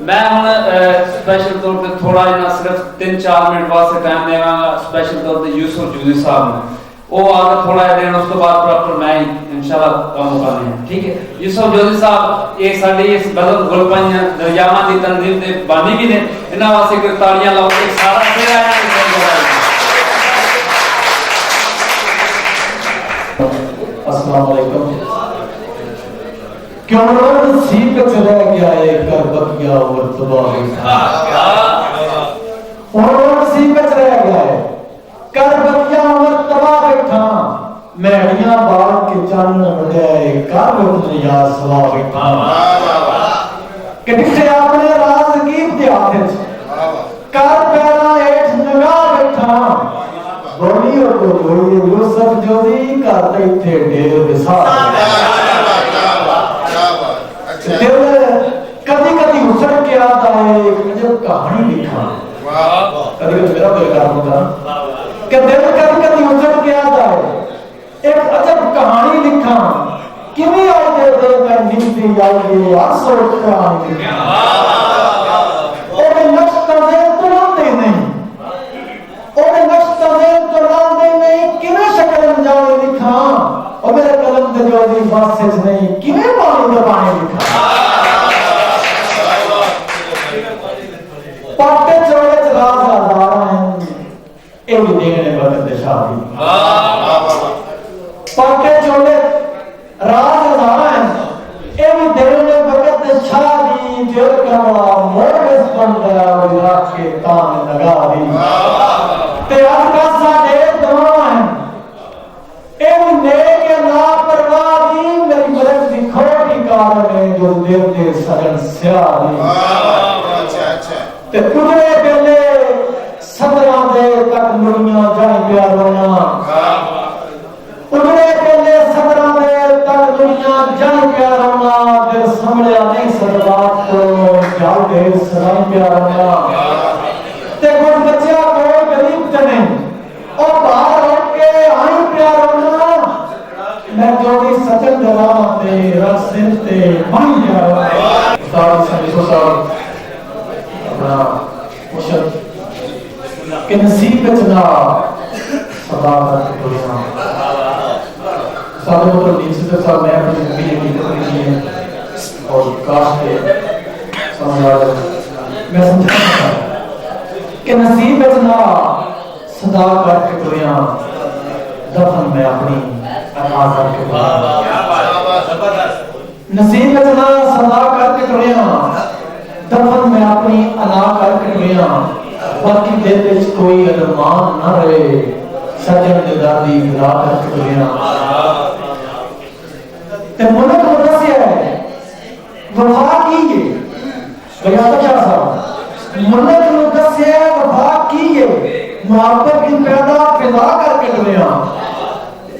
میں ہوں سپیشل طور پہ تھوڑا جنا صرف 3-4 منٹ واسطے ٹائم دے گا سپیشل طور پہ یوسف جوزی صاحب نے وہ آگے تھوڑا دین اس کو بعد پراپر میں انشاءاللہ کام کرنے ہیں ٹھیک ہے یوسف جوزی صاحب یہ ساری اس غلط گلپنج دریاواں دی تنظیم دے بانی بھی نے انہاں واسطے کوئی تاڑیاں لاؤ ایک سارا پھر آیا السلام علیکم کیوں نصیب چلا گیا ہے کر بکیا اور تباہ اور نصیب چلا گیا ہے کر بکیا اور تباہ بیٹھا میڑیاں باغ کے چانن بڑھیا ہے کر بکیا یا سوا بیٹھا کہ دیکھے اپنے راز کی ابتیاد ہے کر پیرا ایٹ نگاہ بیٹھا بولی اور بولی یوسف جوزی کرتے تھے ڈیر بسار دل کدی کدی اچھڑ کے آتا ہے ایک عجب کہانی لکھا کدی کدی میرا دل کار ہوتا کہ دل کدی کدی اچھڑ کے آتا ہے ایک عجب کہانی لکھا کمی آئی دے دے میں نیتی آئی یار سوچ کہانی لکھا اور نقش تازے تلاتے نہیں اور نقش تازے تلاتے نہیں کمی شکل انجانے لکھا اور میرے قلم دے جو دی واسج نہیں کمی پانی دبانے لکھا پاٹے چوڑے چراز آدھارا ہیں اے بھی دیکھنے وقت شادی پاٹے چوڑے راز آدھارا ہیں اے بھی دیکھنے وقت شادی جل کمڑا موڑس بن گیا اور راک کے تان لگا دی تے آج کا ساڑے دماغ ہیں اے بھی نیک لاپرواہ دی میری مرد دی کھوٹی کار میں جو دیتے سجن سیاہ دی تے کجرے پہلے صدران دے تک مڑیاں جائیں پیارونا کجرے پہلے صدران دے تک مڑیاں جائیں پیارونا دل سمڑیا نہیں صدرات کو جاؤ دے سرائیں پیارونا تے کچھ بچیا کوئی غریب جنے اور باہر اٹھ کے آئیں پیارونا میں جو بھی سچن دلان دے رسل تے مائی جاؤ استاد سنیسو صاحب مشہد کہ نصیب بچنا صداقت کرنا صاحب مطلب دین صدر صاحب میں اپنی زندگی کی تقریبی ہے اور کاش کے سمجھ آگا میں سمجھنا چاہتا کہ نصیب بچنا صداقت کرنا دفن میں اپنی آزاد کے بعد نصیب بچنا صداقت کرنا دفن میں اپنی انا کر کٹویاں باقی دل وچ کوئی ارمان نہ رہے سجن دے دادی گرا کر کٹویاں تے ملک مدرسے ہے وفا کیے بیان کیا صاحب ملک مدرسے ہے وفا کیے محبت کی پیدا فضا کر کٹویاں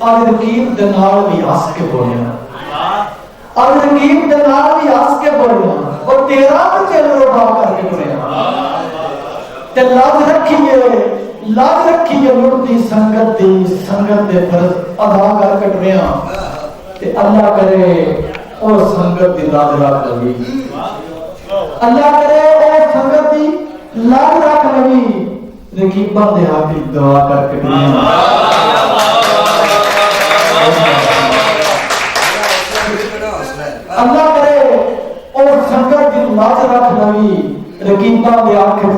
آج رقیب دے نال بھی ہس کے بولیاں آج رقیب دے نال بھی ہس کے بولیاں اور تیرا بچے روبا کر کے بڑھیا تے لاج رکھیے لڑتی سنگت دے فرض ادا کر کے بڑھیا تے اللہ کرے اور سنگت دی لاج رکھ لگی اللہ کرے اور سنگت دی لاج رکھ لگی رقیبہ دے حافظ دعا کر کے بڑھیا اللہ کرے اور سنگت دی لاج رکھ لگی رقیبہ دے آخر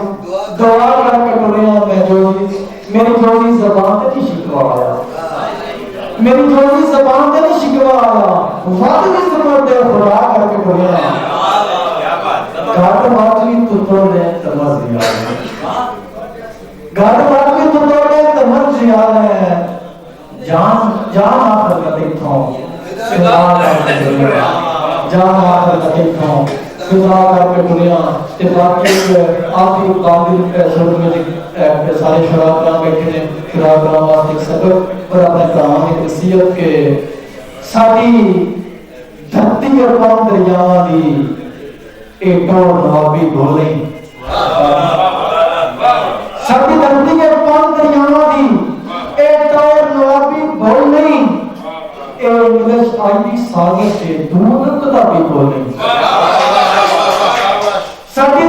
دعا کر کے بڑھیا میں جو میری جوڑی زبان تے نہیں شکوا آیا میری جوڑی زبان تے نہیں شکوا آیا وعد کی زبان دے خدا کر کے بڑھیا گھاٹ واجی تو توڑے تمر زیاد ہے گھاٹ واجی تو توڑے تمر زیاد ہے جان آخر لطیف ہوں جان آخر لطیف ہوں خدا کر کے دنیا تے باقی آخری قابل سرد میں سارے شراب کرام بیٹھے ہیں شراب کرام واسطے ایک سبب اور اپنے کرام ایک نصیحت کے ساری دھرتی اور قوم دریاواں دی ایک اور نوابی بولیں ساری دھرتی اور قوم دریاواں دی ایک اور نوابی بولیں انگلش آئی دی سازش سے دور کتابی بولیں ساری